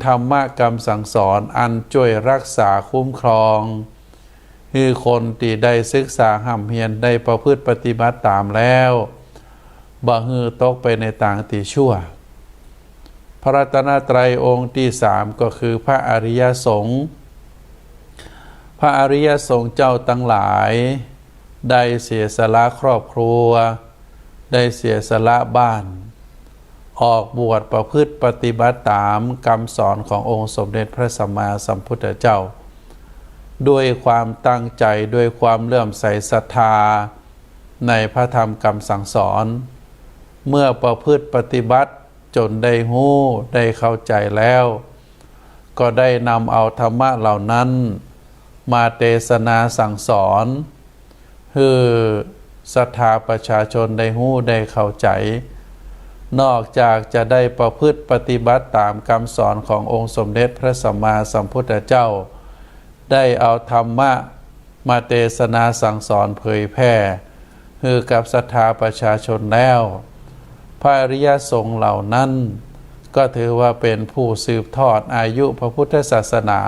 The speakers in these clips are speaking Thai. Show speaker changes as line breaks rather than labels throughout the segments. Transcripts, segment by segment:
ธรรมกรรมสั่งสอนอันช่วยรักษาคุ้มครองคือคนที่ได้ศึกษาห่ำเฮียนได้ประพฤติปฏิบัติตามแล้วบ่ฮือตกไปในต่างที่ชั่วพระรัตนตรัยองค์ที่สามก็คือพระอริยสงฆ์พระอริยสงฆ์เจ้าทั้งหลายได้เสียสละครอบครัวได้เสียสละบ้านออกบวชประพฤติปฏิบัติตามคำสอนขององค์สมเด็จพระสัมมาสัมพุทธเจ้าด้วยความตั้งใจด้วยความเลื่อมใสศรัทธาในพระธรรมคำสั่งสอนเมื่อประพฤติปฏิบัติจนได้หู้ได้เข้าใจแล้วก็ได้นำเอาธรรมะเหล่านั้นมาเทศนาสั่งสอนคือศรัทธาประชาชนได้หู้ได้เข้าใจนอกจากจะได้ประพฤติปฏิบัติตามคำสอนขององค์สมเด็จพระสัมมาสัมพุทธเจ้าได้เอาธรรมะมาเทศนาสั่งสอนเผยแพร่คือกับศรัทธาประชาชนแล้วพระอริยสงฆ์เหล่านั้นก็ถือว่าเป็นผู้สืบทอดอายุพระพุทธศาสนา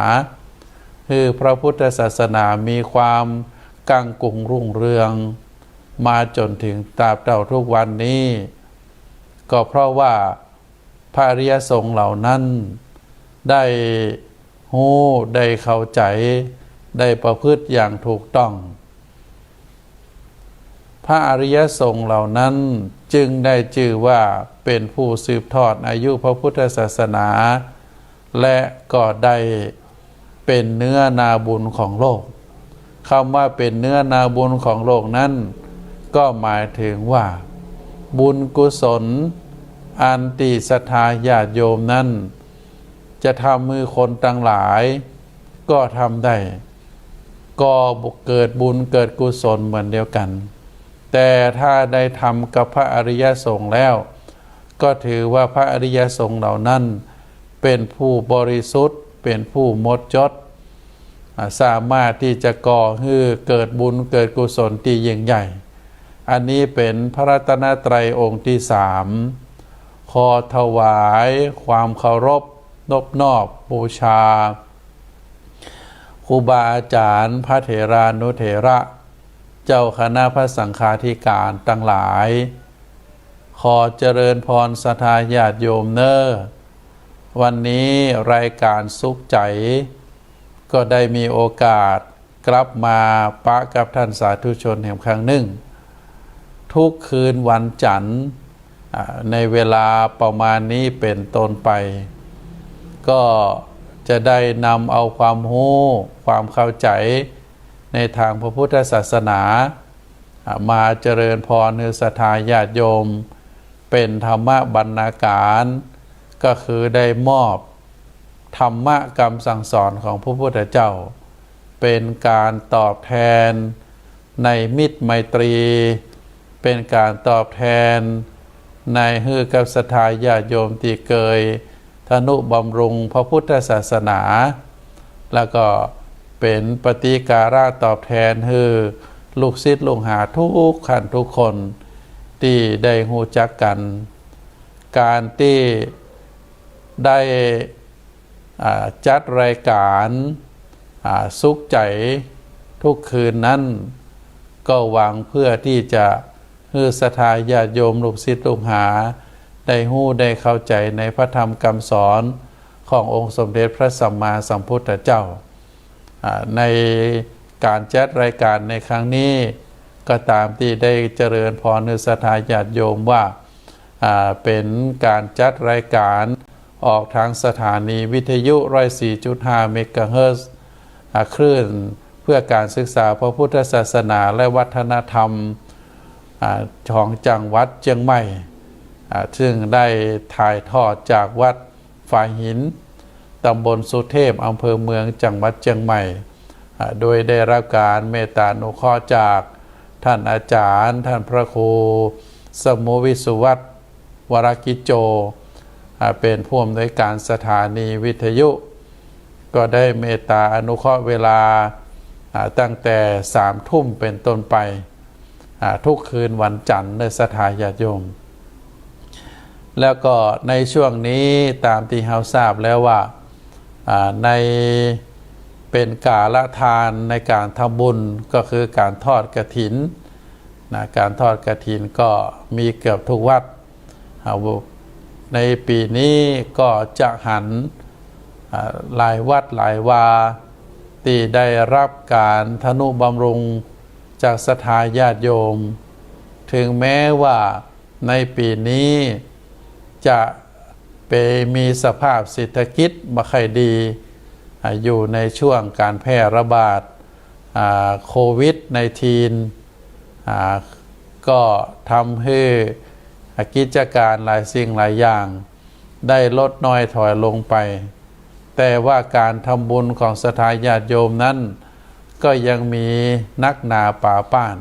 คือพระพุทธศาสนามีความกั้งกุ้งรุ่งเรืองมาจนถึงตราบเท่าทุกวันนี้ก็เพราะว่าพระอริยสงฆ์เหล่านั้นได้หู้ได้เข้าใจได้ประพฤติอย่างถูกต้องพระอริยสงฆ์เหล่านั้นจึงได้ชื่อว่าเป็นผู้สืบทอดอายุพระพุทธศาสนาและก็ได้เป็นเนื้อนาบุญของโลกคำว่าเป็นเนื้อนาบุญของโลกนั้นก็หมายถึงว่าบุญกุศลอันติศรัทธาญาติโยมนั้นจะทำมือคนทั้งหลายก็ทำได้ก็เกิดบุญเกิดกุศลเหมือนเดียวกันแต่ถ้าได้ทำกับพระอริยสงฆ์แล้วก็ถือว่าพระอริยสงฆ์เหล่านั้นเป็นผู้บริสุทธิ์เป็นผู้หมดจดสามารถที่จะก่อให้เกิดบุญเกิดกุศลที่ยิ่งใหญ่อันนี้เป็นพระรัตนตรัยองค์ที่สามขอถวายความเคารพนอบน้อมบูชาครูบาอาจารย์พระเถรานุเถระเจ้าคณะพระสังฆาธิการทั้งหลายขอเจริญพรศรัทธาญาติโยมเนอวันนี้รายการสุขใจก็ได้มีโอกาสกลับมาปะกับท่านสาธุชนแห่งครั้งหนึ่งทุกคืนวันจันทร์ในเวลาประมาณนี้เป็นต้นไปก็จะได้นำเอาความรู้ความเข้าใจในทางพระพุทธศาสนามาเจริญพรในศรัทธาญาติโยมเป็นธรรมบรรณาการก็คือได้มอบธรรมกรรมสั่งสอนของพระพุทธเจ้าเป็นการตอบแทนในมิตรไมตรีเป็นการตอบแทนในฮือกับศรัทธาญาติโยมที่เกยทนุบำรุงพระพุทธศาสนาแล้วก็เป็นปฏิการะตอบแทนฮือลูกศิษย์ลูกหาทุกขันทุกคนที่ได้หูจักกันการที่ได้จัดรายการสุขใจทุกคืนนั้นก็หวังเพื่อที่จะให้ศรัทธาญาติโยมลูกศิษย์ลูกหาได้หู้ได้เข้าใจในพระธรรมคำสอนขององค์สมเด็จพระสัมมาสัมพุทธเจ้าในการจัดรายการในครั้งนี้ก็ตามที่ได้เจริญพรในศรัทธาญาติโยมว่าเป็นการจัดรายการออกทางสถานีวิทยุ 104.5 เมกะเฮิรตซ์คลื่นเพื่อการศึกษาพระพุทธศาสนาและวัฒนธรรมของจังหวัดเชียงใหม่ซึ่งได้ถ่ายทอดจากวัดฝายหินตำบลสุเทพอำเภอเมืองจังหวัดเชียงใหม่โดยได้รับการเมตตาอนุเคราะห์จากท่านอาจารย์ท่านพระครูสมุวิสุวัตรวรกิจโจเป็นผู้อำนวยการสถานีวิทยุก็ได้เมตตาอนุเคราะห์เวลาตั้งแต่3 ทุ่มเป็นต้นไปทุกคืนวันจันทร์ในศรัทธาญาติโยมแล้วก็ในช่วงนี้ตามที่เราทราบแล้วว่า ในเป็นกาลทานในการทำบุญก็คือการทอดกฐินนะการทอดกฐินก็มีเกือบทุกวัดในปีนี้ก็จะหันหลายวัดหลายวาที่ได้รับการทนุบำรุงจากศรัทธาญาติโยมถึงแม้ว่าในปีนี้จะไปมีสภาพเศรษฐกิจไม่ค่อยดีอยู่ในช่วงการแพร่ระบาดโควิด-19 ก็ทำให้กิจการหลายสิ่งหลายอย่างได้ลดน้อยถอยลงไปแต่ว่าการทำบุญของศรัทธาญาติโยมนั้นก็ยังมีนักหนาป่าป้าน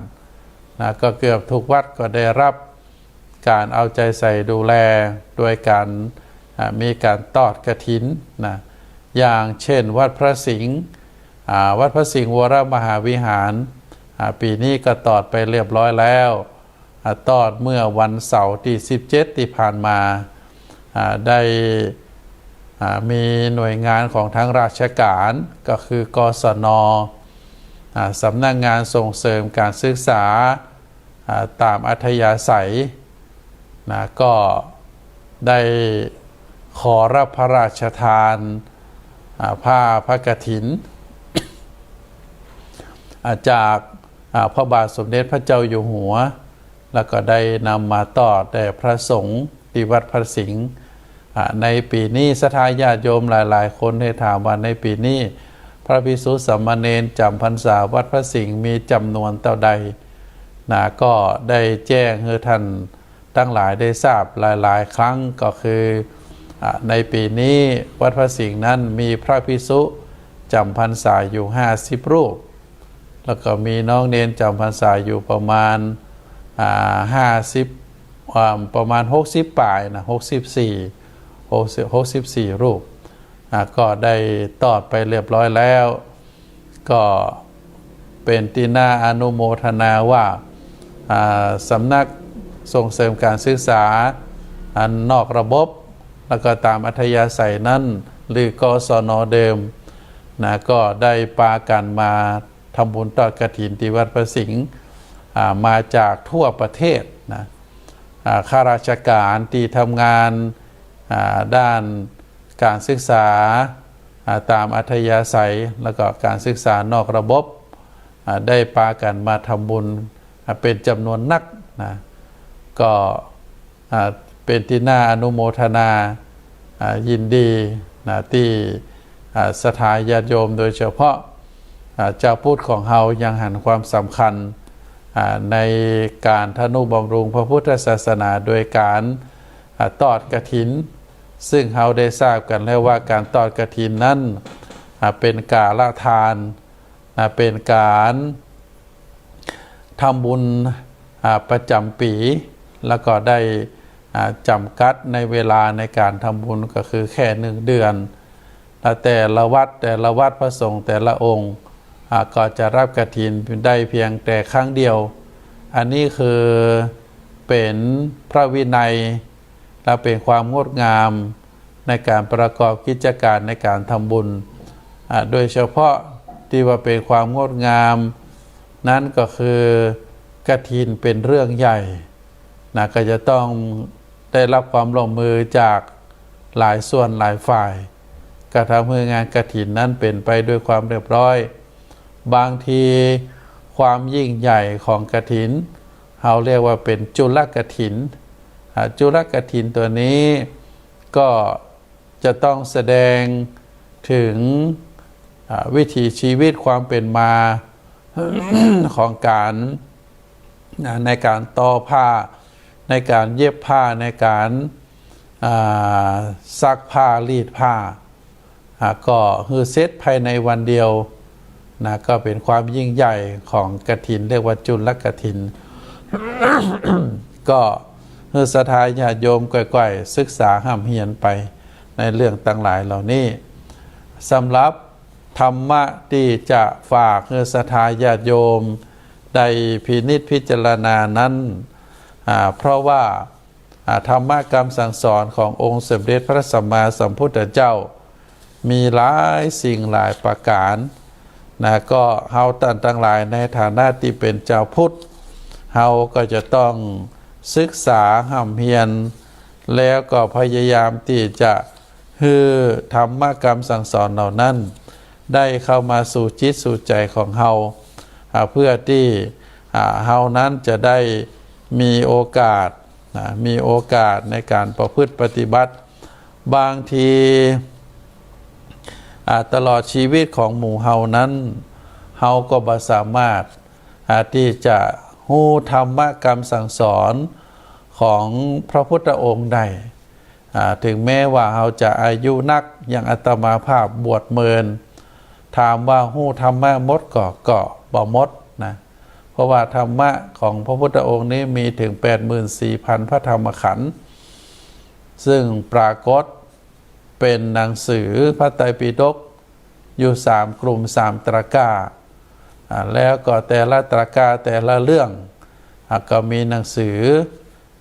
ก็เกือบทุกวัดก็ได้รับการเอาใจใส่ดูแลโดยการมีการทอดกฐินนะอย่างเช่นวัดพระสิงห์วัดพระสิงห์วรมหาวิหารปีนี้ก็ทอดไปเรียบร้อยแล้วทอดเมื่อวันเสาร์ที่17ที่ผ่านมาได้มีหน่วยงานของทางราชการก็คือกศน.สำนักงานส่งเสริมการศึกษาตามอัธยาศัยก็ได้ขอรับพระราชทานผ้าพระกฐินจากพระบาทสมเด็จพระเจ้าอยู่หัวแล้วก็ได้นำมาต่อแด่พระสงฆ์ที่วัดพระสิงห์ในปีนี้ศรัทธาญาติโยมหลายๆคนได้ถามว่าในปีนี้พระภิกษุสามเณรจำพรรษาวัดพระสิงห์มีจำนวนเท่าใดก็ได้แจ้งให้ท่านทั้งหลายได้ทราบหลายๆครั้งก็คือในปีนี้วัดพระสิงห์นั้นมีพระภิกษุจำพรรษาอยู่50 รูปแล้วก็มีน้องเนนจำพรรษาอยู่ประมาณประมาณ60ป่ายนะ64รูปก็ได้ตอดไปเรียบร้อยแล้วก็เป็นที่น่าอนุโมทนาว่าสำนักส่งเสริมการศึกษานอกระบบแล้วก็ตามอัธยาศัยนั้นหรือกศน.เดิมก็ได้ปากันมาทำบุญทอดกฐินที่วัดพระสิงห์มาจากทั่วประเทศข้าราชการที่ทำงานด้านการศึกษาตามอัธยาศัยแล้วก็การศึกษานอกระบบได้ปากันมาทำบุญเป็นจำนวนนักก็เป็นที่น่าอนุโมทนายินดีที่ศรัทธาญาติโยมโดยเฉพาะเจ้าพุทธของเฮายังหันความสำคัญในการทนุบำรุงพระพุทธศาสนาโดยการทอดกฐินซึ่งเฮาได้ทราบกันแล้วว่าการทอดกฐินนั้นเป็นกาลทานเป็นการทำบุญประจำปีแล้วก็ได้จำกัดในเวลาในการทำบุญก็คือแค่1 เดือนแต่ละวัดพระสงฆ์แต่ละองค์ก็จะรับกฐินได้เพียงแต่ครั้งเดียวอันนี้คือเป็นพระวินัยและเป็นความงดงามในการประกอบกิจการในการทำบุญโดยเฉพาะที่ว่าเป็นความงดงามนั้นก็คือกฐินเป็นเรื่องใหญ่ก็จะต้องได้รับความร่วมมือจากหลายส่วนหลายฝ่ายกระทำให้งานกฐินนั้นเป็นไปด้วยความเรียบร้อยบางทีความยิ่งใหญ่ของกฐินเราเรียกว่าเป็นจุลกฐินจุลกฐินตัวนี้ก็จะต้องแสดงถึงวิถีชีวิตความเป็นมา ของการในการต่อผ้าในการเย็บผ้าในการซักผ้ารีดผ้าก็คือเซตภายในวันเดียวก็เป็นความยิ่งใหญ่ของกฐินเรียกว่าจุลกฐิน ก็คือศรัทธาญาติโยมก่อยๆศึกษาห้ามเหียนไปในเรื่องต่างหลายเหล่านี้สำหรับธรรมะที่จะฝากคือศรัทธาญาติโยมได้พินิจพิจารณานั้นเพราะว่าธรรมะคำสั่งสอนขององค์สมเด็จพระสัมมาสัมพุทธเจ้า มีหลายสิ่งหลายประการนะก็เฮาท่านทั้งหลายในฐานะที่เป็นเจ้าพุทธเฮาก็จะต้องศึกษาห้ำเพียรแล้วก็พยายามที่จะฮือธรรมกรรมสั่งสอนเหล่านั้นได้เข้ามาสู่จิตสู่ใจของเฮาเพื่อที่เฮานั้นจะได้มีโอกาสในการประพฤติปฏิบัติบางทีตลอดชีวิตของหมู่เฮานั้นเฮาก็บ่สามารถที่จะฮู้ธรรมกรรมสั่งสอนของพระพุทธองค์ได้ถึงแม้ว่าเฮาจะอายุนักอย่างอาตมาภาพบวชเมินถามว่าฮู้ธรรมะมดก็บ่มดนะเพราะว่าธรรมะของพระพุทธองค์นี้มีถึง 84,000 พระธรรมขันธ์ซึ่งปรากฏเป็นหนังสือพระไตรปิฎกอยู่3กลุ่ม3ตรกาแล้วก็แต่ละตรกาแต่ละเรื่องก็มีหนังสือ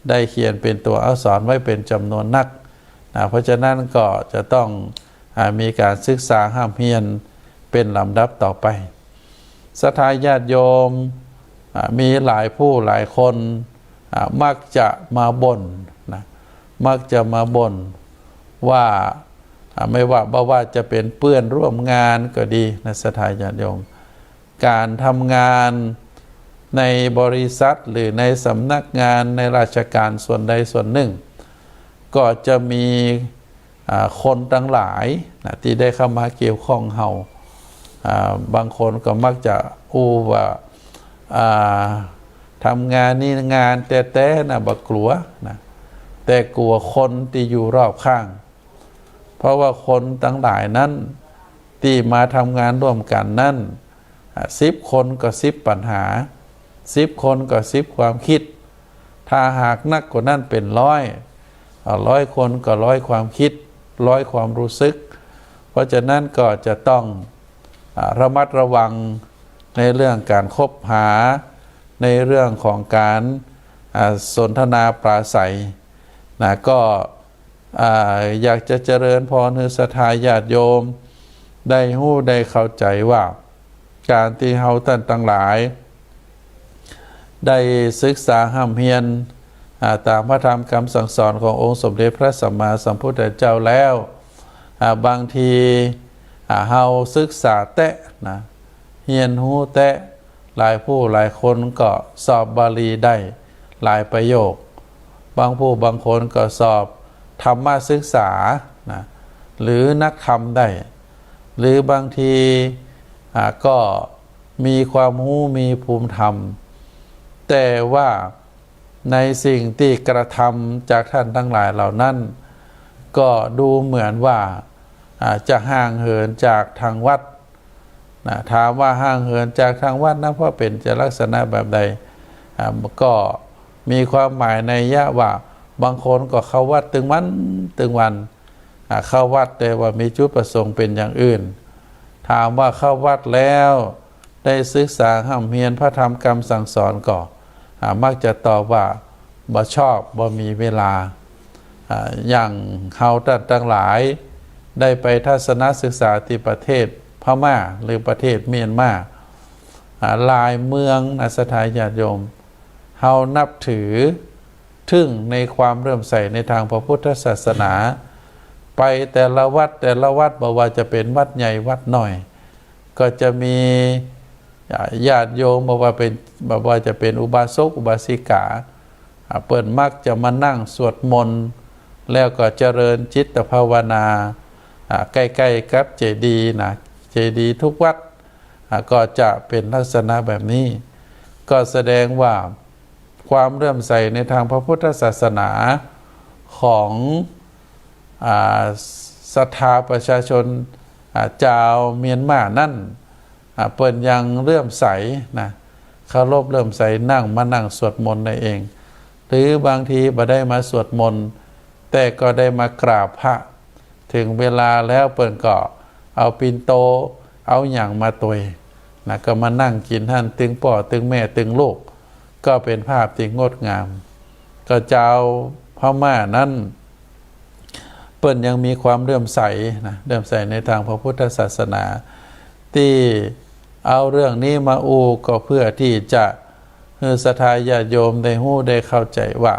ได้เขียนเป็นตัวอักษรไว้เป็นจำนวนนักเพราะฉะนั้นก็จะต้องมีการศึกษาห้ามเพียรเป็นลำดับต่อไปศรัทธาญาติโยมมีหลายผู้หลายคนมักจะมาบ่นมักจะมาบ่นว่าไม่ว่าจะเป็นเพื่อนร่วมงานก็ดีนะศรัทธาญาติโยมการทำงานในบริษัทหรือในสำนักงานในราชการส่วนใดส่วนหนึ่งก็จะมีคนทั้งหลายที่ได้เข้ามาเกี่ยวข้องเฮาบางคนก็มักจะอู้ว่าทำงานนี่งานแต่นะบักกลัวนะแต่กลัวคนที่อยู่รอบข้างเพราะว่าคนทั้งหลายนั้นที่มาทำงานร่วมกันนั้น10 คนก็10 ปัญหา10 คนก็10 ความคิดถ้าหากนักกว่านั้นเป็น100 คนก็100 ความคิด100 ความรู้สึกเพราะฉะนั้นก็จะต้องระมัดระวังในเรื่องการคบหาในเรื่องของการสนทนาปราศัยก็อยากจะเจริญพรให้ศรัทธาญาติโยมได้ฮู้ได้เข้าใจว่าการที่เฮาท่านทั้งหลายได้ศึกษาห้ำเพียรตามพระธรรมคำสั่งสอนขององค์สมเด็จพระสัมมาสัมพุทธเจ้าแล้วบางทีเฮาศึกษาแตะเฮียนฮู้แตะหลายผู้หลายคนก็สอบบาลีได้หลายประโยคบางผู้บางคนก็สอบธรรมศึกษาหรือนักธรรมได้หรือบางทีก็มีความรู้มีภูมิธรรมแต่ว่าในสิ่งที่กระทำจากท่านทั้งหลายเหล่านั้นก็ดูเหมือนว่าจะห่างเหินจากทางวัดถามว่าห่างเหินจากทางวัดนะเพราะเป็นจะลักษณะแบบใดก็มีความหมายในยะว่าบางคนก็เข้าวัดตึงวันเข้าวัดแต่ว่ามีจุดประสงค์เป็นอย่างอื่นถามว่าเข้าวัดแล้วได้ศึกษาห้ำเพียรพระธรรมคำสั่งสอนก็มักจะตอบว่าบ่ชอบบ่มีเวลาอย่างเฮาทั้งหลายได้ไปทัศนศึกษาที่ประเทศพม่าหรือประเทศเมียนมาหลายเมืองศรัทธาญาติโยมเฮานับถือถึงในความเริ่มใส่ในทางพระพุทธศาสนาไปแต่ละวัดบอกว่าจะเป็นวัดใหญ่วัดหน่อยก็จะมีญาติโยมบอกว่าจะเป็นอุบาสกอุบาสิกาเปิดมักจะมานั่งสวดมนต์แล้วก็เจริญจิตภาวนาใกล้ๆกับเจดีย์เจดีย์ทุกวัดก็จะเป็นลักษณะแบบนี้ก็แสดงว่าความเริ่มใสในทางพระพุทธศาสนาของศรัทธาประชาชนชาวเมียนมานั่นเปิดยังเริ่มใสเคารพเริ่มใสมานั่งสวดมนต์ได้เองหรือบางทีบ่ได้มาสวดมนต์แต่ก็ได้มากราบพระถึงเวลาแล้วเปิดก็เอาปิ่นโตเอาอย่างมาตวยก็มานั่งกินท่านตึงพ่อตึงแม่ตึงลูกก็เป็นภาพที่งดงามก็เจ้าพม่านั้น เปิ้นยังมีความเลื่อมใสนะเลื่อมใสในทางพระพุทธศาสนาที่เอาเรื่องนี้มาอูก็เพื่อที่จะให้ศรัทธาญาติโยมได้ฮู้ได้เข้าใจว่า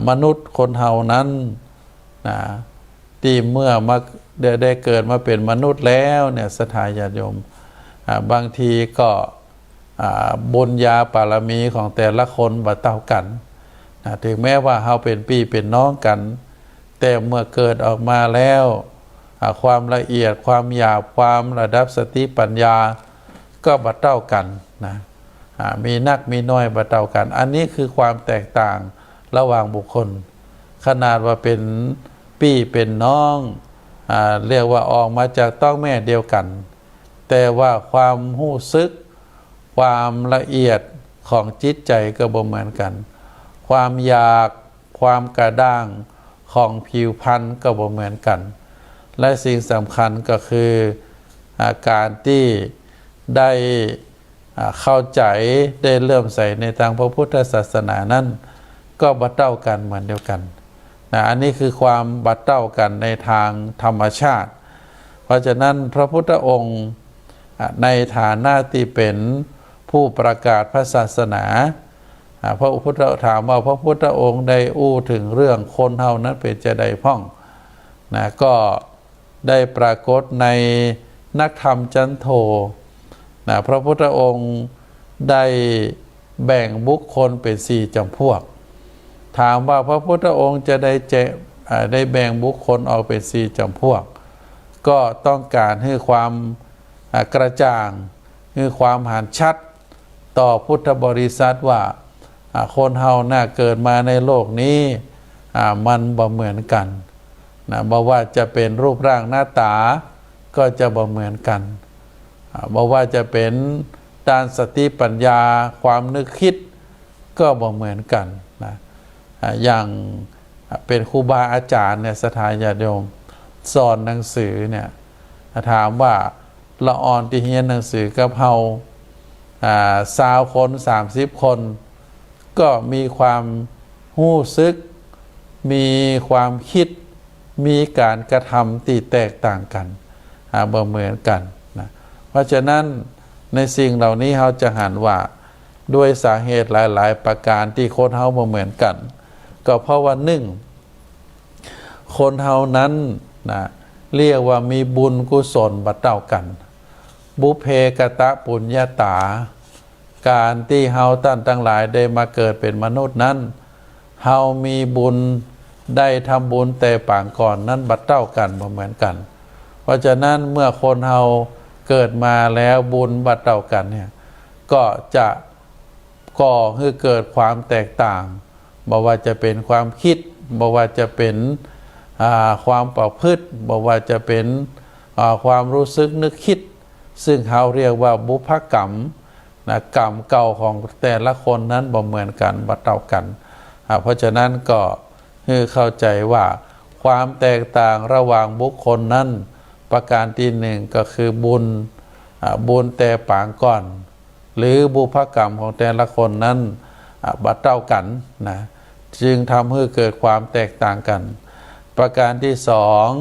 มนุษย์คนเฮานั้นนะที่เมื่อมาได้เกิดมาเป็นมนุษย์แล้วเนี่ยศรัทธาญาติโยมบางทีก็บุญญาบารมีของแต่ละคนบ่เท่ากันถึงแม้ว่าเฮาเป็นพี่เป็นน้องกันแต่เมื่อเกิดออกมาแล้วความละเอียดความหยาบความระดับสติปัญญาก็บ่เท่ากันนะมีนักมีน้อยบ่เท่ากันอันนี้คือความแตกต่างระหว่างบุคคลขนาดว่าเป็นพี่เป็นน้องเรียกว่าออกมาจากท้องแม่เดียวกันแต่ว่าความรู้สึกความละเอียดของจิตใจก็บ่เหมือนกันความอยากความกระด้างของผิวพรรณก็บ่เหมือนกันและสิ่งสำคัญก็คือการที่ได้เข้าใจได้เริ่มใส่ในทางพระพุทธศาสนานั้นก็บ่เท่ากันเหมือนเดียวกันอันนี้คือความบ่เท่ากันในทางธรรมชาติเพราะฉะนั้นพระพุทธองค์ในฐานะที่เป็นผู้ประกาศพระศาสนาพระพุทธถามว่าพระพุทธองค์ได้อู้ถึงเรื่องคนเฮานั้นเป็นจะได้พ่องนะก็ได้ปรากฏในนักธรรมจันโทนะพระพุทธองค์ได้แบ่งบุคคลเป็น4จำพวกถามว่าพระพุทธองค์จะได้แบ่งบุคคลออกเป็น4จำพวกก็ต้องการให้ความกระจ่างให้ความหันชัดต่อพุทธบริษัทว่าคนเฮาน่าเกิดมาในโลกนี้มันบ่เหมือนกันนะบ่ว่าจะเป็นรูปร่างหน้าตาก็จะบ่เหมือนกันบ่ว่าจะเป็นด้านสติปัญญาความนึกคิดก็บ่เหมือนกันนะอย่างเป็นครูบาอาจารย์เนี่ยศรัทธาญาติโยมสอนหนังสือเนี่ยถามว่าละอ่อนที่เรียนหนังสือกับเฮา20 คน30 คนก็มีความรู้สึกมีความคิดมีการกระทำที่แตกต่างกันบ่เหมือนกันนะเพราะฉะนั้นในสิ่งเหล่านี้เราจะหันว่าด้วยสาเหตุหลายๆประการที่คนเฮาบ่เหมือนกันก็เพราะว่า1คนเฮานั้นนะเรียกว่ามีบุญกุศลบ่เท่ากันบุพเพกตปุญญาตาการที่เฮาท่านทั้งหลายได้มาเกิดเป็นมนุษย์นั้นเฮามีบุญได้ทำบุญแต่ปางก่อนนั้นบ่เท่ากันบ่เหมือนกันเพราะฉะนั้นเมื่อคนเฮาเกิดมาแล้วบุญบ่เท่ากันเนี่ยก็จะก่อให้เกิดความแตกต่างบ่ว่าจะเป็นความคิดบ่ว่าจะเป็นความประพฤติบ่ว่าจะเป็นความรู้สึกนึกคิดซึ่งเขาเรียกว่าบุพกรรมนะกรรมเก่าของแต่ละคนนั้นบ่เหมือนกันบ่เท่ากันเพราะฉะนั้นก็ให้เข้าใจว่าความแตกต่างระหว่างบุคคลนั้นประการที่1ก็คือบุญแต่ปางก่อนหรือบุพกรรมของแต่ละคนนั้นบ่เท่ากันนะจึงทำให้เกิดความแตกต่างกันประการที่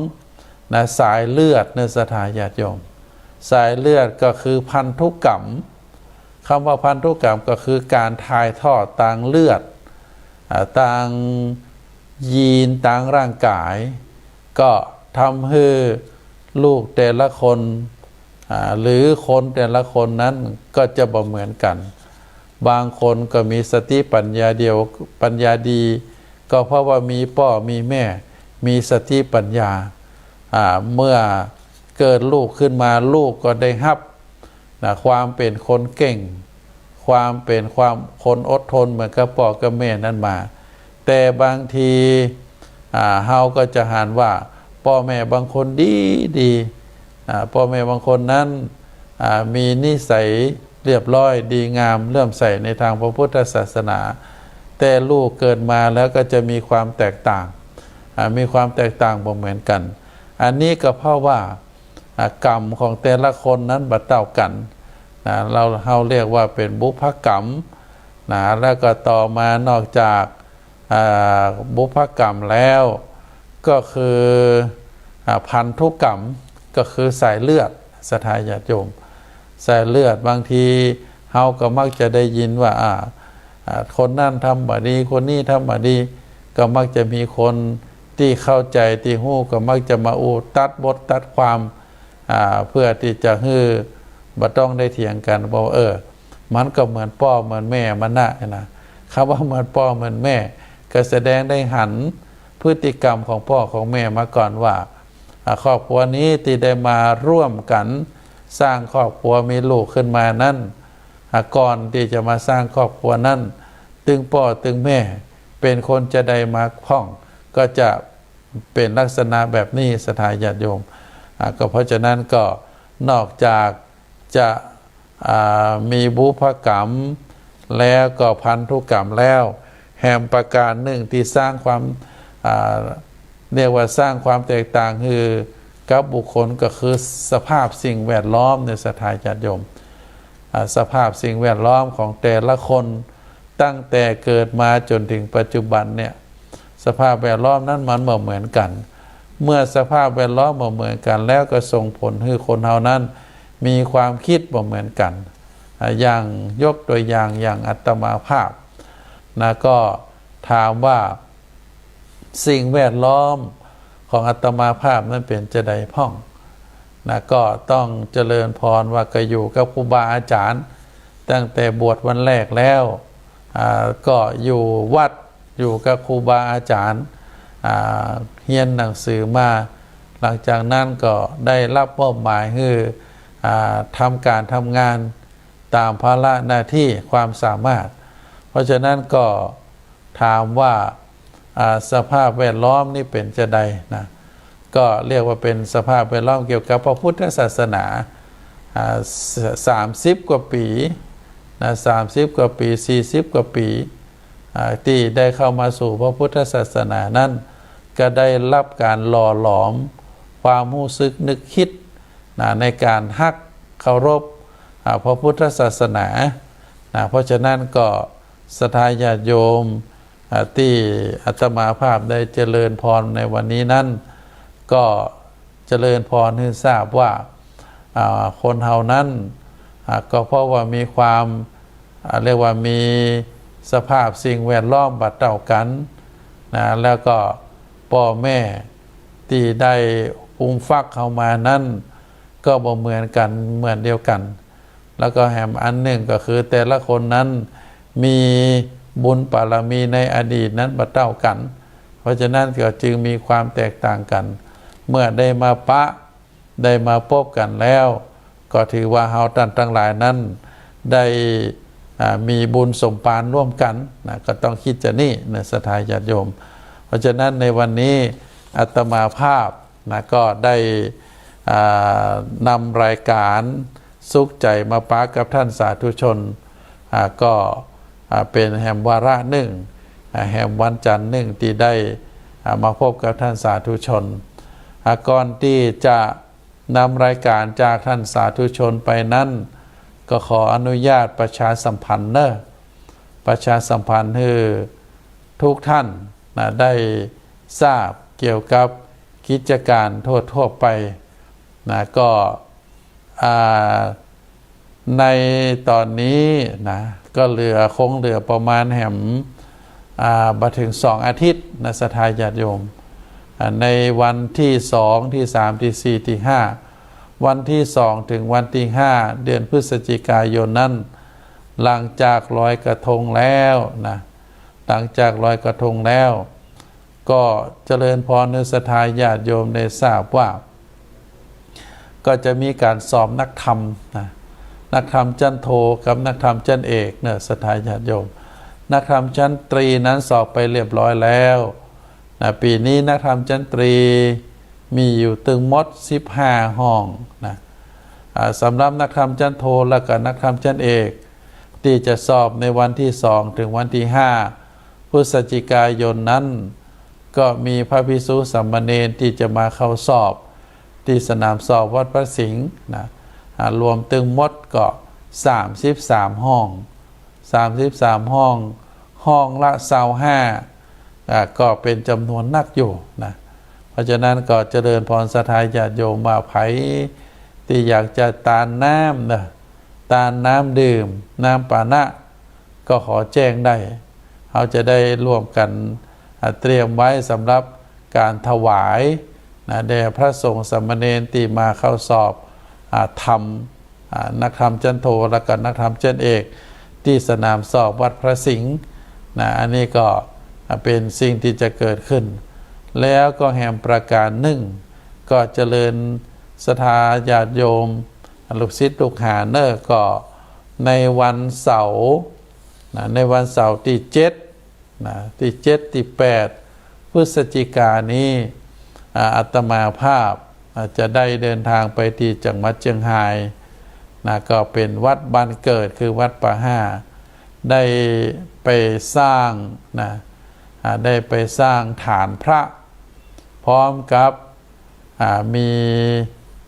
2นะสายเลือดในศรัทธาญาติโยมสายเลือดก็คือพันธุกรรมคำว่าพันธุกรรมก็คือการถ่ายทอดทางเลือดทางยีนทางร่างกายก็ทำให้ลูกแต่ละคนหรือคนแต่ละคนนั้นก็จะบ่เหมือนกันบางคนก็มีสติปัญญาเดียวปัญญาดีก็เพราะว่ามีพ่อมีแม่มีสติปัญญาเมื่อเกิดลูกขึ้นมาลูกก็ได้รับความเป็นคนเก่งความเป็นความคนอดทนเหมือนกับพ่อกับแม่นั้นมาแต่บางทีเฮาก็จะหันว่าพ่อแม่บางคนดีพ่อแม่บางคนนั้นมีนิสัยเรียบร้อยดีงามเลื่อมใสในทางพระพุทธศาสนาแต่ลูกเกิดมาแล้วก็จะมีความแตกต่างมีความแตกต่างบ่เหมือนกันอันนี้ก็เพราะว่ากรรมของแต่ละคนนั้นบ่เท่ากันเราเรียกว่าเป็นบุพกรรมแล้วก็ต่อมานอกจากบุพกรรมแล้ว ก็คือพันธุกรรมก็คือสายเลือดศรัทธาญาติโยมสายเลือดบางทีเฮาก็มักจะได้ยินว่าคนนั่นทำบ่ดีคนนี้ทำบ่ดีก็มักจะมีคนที่เข้าใจที่ฮู้ก็มักจะมาตัดบทตัดความเพื่อที่จะให้บ่ต้องได้เถียงกันบอกมันก็เหมือนพ่อเหมือนแม่มันนะคำว่าเหมือนพ่อเหมือนแม่ก็แสดงได้หันพฤติกรรมของพ่อของแม่มาก่อนว่าครอบครัวนี้ที่ได้มาร่วมกันสร้างครอบครัวมีลูกขึ้นมานั้นก่อนที่จะมาสร้างครอบครัวนั้นตึงพ่อตึงแม่เป็นคนจะได้มาพ้องก็จะเป็นลักษณะแบบนี้ศรัทธาญาติโยมก็เพราะฉะนั้นก็นอกจากจะมีบุพกรรมแล้วก็พันธุกรรมแล้วแห่งประการหนึ่งที่สร้างความเรียกว่าสร้างความแตกต่างคือกับบุคคลก็คือสภาพสิ่งแวดล้อมในศรัทธาญาติโยมสภาพสิ่งแวดล้อมของแต่ละคนตั้งแต่เกิดมาจนถึงปัจจุบันเนี่ยสภาพแวดล้อมนั้นมันเหมือนกันเมื่อสภาพแวดล้อมเหมือนกันแล้วก็ส่งผลให้คนเฮานั้นมีความคิดเหมือนกันอย่างยกตัวอย่างอาตมาภาพก็ถามว่าสิ่งแวดล้อมของอาตมาภาพนั้นเป็นจะใดพ่องก็ต้องเจริญพรว่าก็อยู่กับครูบาอาจารย์ตั้งแต่บวชวันแรกแล้วก็อยู่วัดอยู่กับครูบาอาจารย์เรียนหนังสือมาหลังจากนั้นก็ได้รับมอบหมายให้ทำการทำงานตามภาระหน้าที่ความสามารถเพราะฉะนั้นก็ถามว่าสภาพแวดล้อมนี่เป็นจะใดนะก็เรียกว่าเป็นสภาพแวดล้อมเกี่ยวกับพระพุทธศาสนา30 กว่าปี30 กว่าปี40 กว่าปีที่ได้เข้ามาสู่พระพุทธศาสนานั้นก็ได้รับการหล่อหลอมความรู้สึกนึกคิดในการฮักเคารพพระพุทธศาสนาเพราะฉะนั้นก็ศรัทธาญาติโยมที่อาตมาภาพได้เจริญพรในวันนี้นั้นก็เจริญพรให้ทราบว่าคนเฮานั้นก็เพราะว่ามีความเรียกว่ามีสภาพสิ่งแวดล้อมบัดเท่ากันแล้วก็พ่อแม่ที่ได้อุ้มฟักเข้ามานั้นก็บ่เหมือนกันเหมือนเดียวกันแล้วก็แถมอันหนึ่งก็คือแต่ละคนนั้นมีบุญบารมีในอดีตนั้นบัดเท่ากันเพราะฉะนั้นก็จึงมีความแตกต่างกันเมื่อได้มาได้มาพบกันแล้วก็ถือว่าเฮาท่านทั้งหลายนั้นได้มีบุญสมภารร่วมกันก็ต้องคิดจะนี่ในศรัทธาญาติโยมเพราะฉะนั้นในวันนี้อาตมาภาพก็ได้นำรายการสุขใจมาปะกับท่านสาธุชนก็เป็นแห่งวาระหนึ่งแห่งวันจันทร์หนึ่งที่ได้มาพบกับท่านสาธุชนก่อนที่จะนำรายการจากท่านสาธุชนไปนั้นก็ขออนุญาตประชาสัมพันธ์ประชาสัมพันธ์ให้ทุกท่านได้ทราบเกี่ยวกับกิจการทั่วไปก็ในตอนนี้ก็คงเหลือประมาณมาถึง2 อาทิตย์ศรัทธาญาติโยมในวันที่2ที่3ที่4ที่5วันที่2ถึงวันที่5เดือนพฤศจิกายนนั้นหลังจากลอยกระทงแล้วหลังจากลอยกระทงแล้วก็เจริญพรในศรัทธาญาติโยมได้ทราบว่าก็จะมีการสอบนักธรรมนักธรรมชั้นโทกับนักธรรมชั้นเอกศรัทธาญาติโยมนักธรรมชั้นตรีนั้นสอบไปเรียบร้อยแล้วปีนี้นักธรรมชั้นตรีมีอยู่ถึงหมด15 ห้องสำหรับนักธรรมชั้นโทและก็นักธรรมชั้นเอกที่จะสอบในวันที่2ถึงวันที่5พฤศจิกายนนั้นก็มีพระภิกษุสามเณรที่จะมาเข้าสอบที่สนามสอบวัดพระสิงห์รวมตึงหมดก็33 ห้อง33 ห้องห้องละ25ก็เป็นจำนวนนักอยู่ เพราะฉะนั้นก็เจริญพรศรัทธาญาติโยมว่าไผที่อยากจะตานน้ำนะตานน้ำดื่มน้ำปานะก็ขอแจ้งได้เขาจะได้ร่วมกันเตรียมไว้สำหรับการถวายนะแด่พระสงฆ์สามเณรที่มาเข้าสอบธรรมนักธรรมชั้นโทและก็นักธรรมชั้นเอกที่สนามสอบวัดพระสิงห์นะอันนี้ก็เป็นสิ่งที่จะเกิดขึ้นแล้วก็แห่งประการหนึ่งก็เจริญศรัทธาญาติโยมลูกศิษย์ลูกหาเนอร์ก็ในวันเสาร์นะในวันเสาร์ที่7นะที่7ที่8พฤศจิกายนนี้อาตมาภาพจะได้เดินทางไปที่จังหวัดเชียงรายนะก็เป็นวัดบ้านเกิดคือวัดป่าห้าได้ไปสร้างนะได้ไปสร้างฐานพระพร้อมกับมี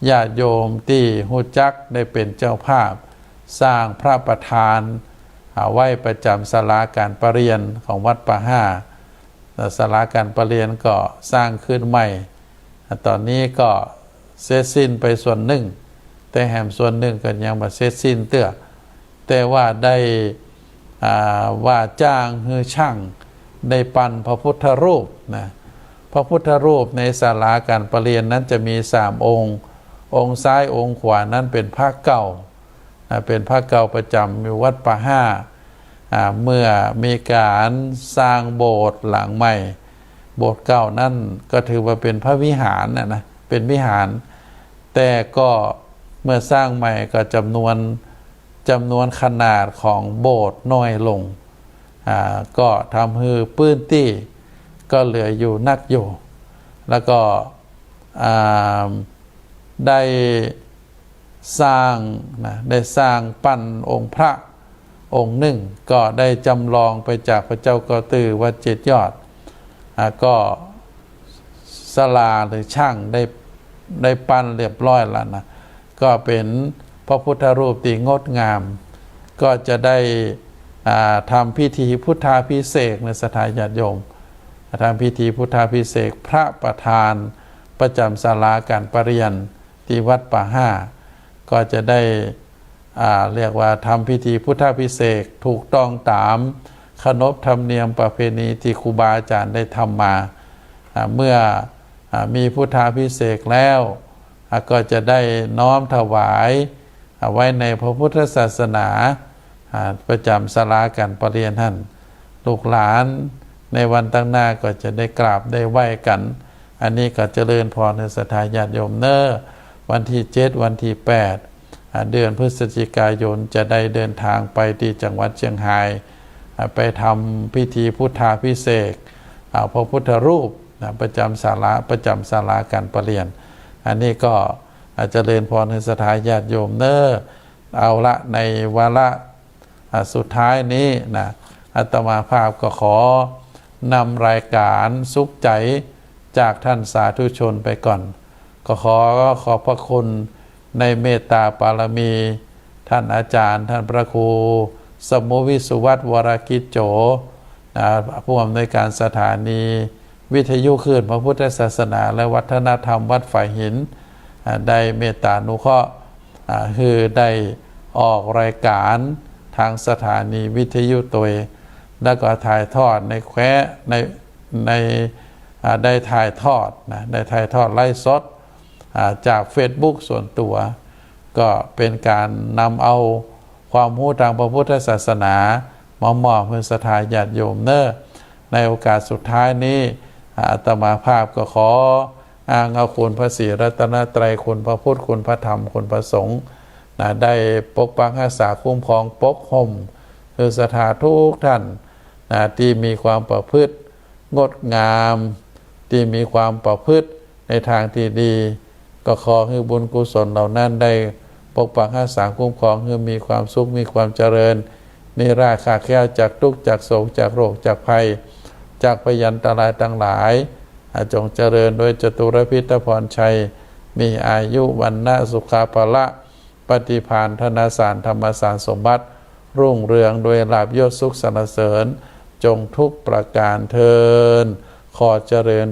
ญาติโยมที่ฮู้จักได้เป็นเจ้าภาพสร้างพระประธานไว้ประจำศาลาการประเรียนของวัดป่าห้าศาลาการประเรียนก็สร้างขึ้นใหม่ตอนนี้ก็เสร็จสิ้นไปส่วนหนึ่งแต่แหมส่วนหนึ่งก็ยังมาเสร็จสิ้นเตื้อแต่ว่าได้ว่าจ้างฮือช่างได้ปั้นพระพุทธรูปนะพระพุทธรูปในศาลาการประเรียนนั้นจะมี3องค์องค์ซ้ายองค์ขวานั้นเป็นพระเก่าเป็นพระเก่าประจำอยู่วัดป่าห้าเมื่อมีการสร้างโบสถ์หลังใหม่โบสถ์เก่านั่นก็ถือว่าเป็นพระวิหารนะเป็นวิหารแต่ก็เมื่อสร้างใหม่ก็จำนวนขนาดของโบสถ์น้อยลงก็ทำให้พื้นที่ก็เหลืออยู่นักอยู่แล้วก็ได้สร้างนะได้สร้างปั้นองค์พระองค์หนึ่งก็ได้จำลองไปจากพระเจ้ากอตือวัดเจ็ดยอดก็ศาลาหรือช่างได้ปั้นเรียบร้อยแล้วนะก็เป็นพระพุทธรูปที่งดงามก็จะได้ทำพิธีพุทธาภิเษกในสถานญาติโยมทำพิธีพุทธาภิเษกพระประธานประจำศาลาการประเรียนที่วัดป่าห้าก็จะได้เรียกว่าทำพิธีพุทธาภิเษกถูกต้องตามขนบธรรมเนียมประเพณีที่ครูบาอาจารย์ได้ทำมาเมื่อมีพุทธาภิเษกแล้วก็จะได้น้อมถวายไว้ในพระพุทธศาสนาประจำศาลาการประเรียนท่านลูกหลานในวันตั้งหน้าก็จะได้กราบได้ไหว้กันอันนี้ก็เจริญพรในศรัทธาญาติโยมเนอวันที่7วันที่8เดือนพฤศจิกายนจะได้เดินทางไปที่จังหวัดเชียงรายไปทำพิธีพุทธาภิเษกพระพุทธรูปประจำศาลาการประเรียนอันนี้ก็เจริญพรในศรัทธาญาติโยมเนอเอาละในวาระสุดท้ายนี้นะอาตมาภาพก็ขอนำรายการสุขใจจากท่านสาธุชนไปก่อนก็ขอบพระคุณในเมตตาปารมีท่านอาจารย์ท่านพระครูสมุวิสุวัตวรกิจโจผู้อำนวยการสถานีวิทยุคลื่นพระพุทธศาสนาและวัฒนธรรมวัดฝ่ายหินได้เมตตานุเคราะห์คือได้ออกรายการทางสถานีวิทยุตัวแล้วก็ถ่ายทอดในแควในได้ถ่ายทอดนะได้ถ่ายทอดไลฟ์สดจาก Facebook ส่วนตัวก็เป็นการนำเอาความรู้ทางพระพุทธศาสนามามอบให้ศรัทธาญาติโยมเนอในโอกาสสุดท้ายนี้อาตมาภาพก็ขออ้างเอาคุณพระศรีรัตนตรัยคุณพระพุทธคุณพระธรรมคุณพระสงฆ์ได้ปกปักรักษาคุ้มครองปกห่มคือศรัทธาทุกท่านที่มีความประพฤติงดงามที่มีความประพฤติในทางที่ดีก็ขอให้บุญกุศลเหล่านั้นได้ปกปักรักษาคุ้มครองให้มีความสุขมีความเจริญนิราชขาดแคล้วจากทุกข์จากโศกจากโรคจากภัยจากพยันตรายทั้งหลายจงเจริญโดยจตุรพิธพรชัยมีอายุวันนะสุขาภละปฏิภาณธนสารธรรมสารสมบัติรุ่งเรืองโดยลาภยศสุขสรรเสริญจงทุกประการเทินขอเจริญ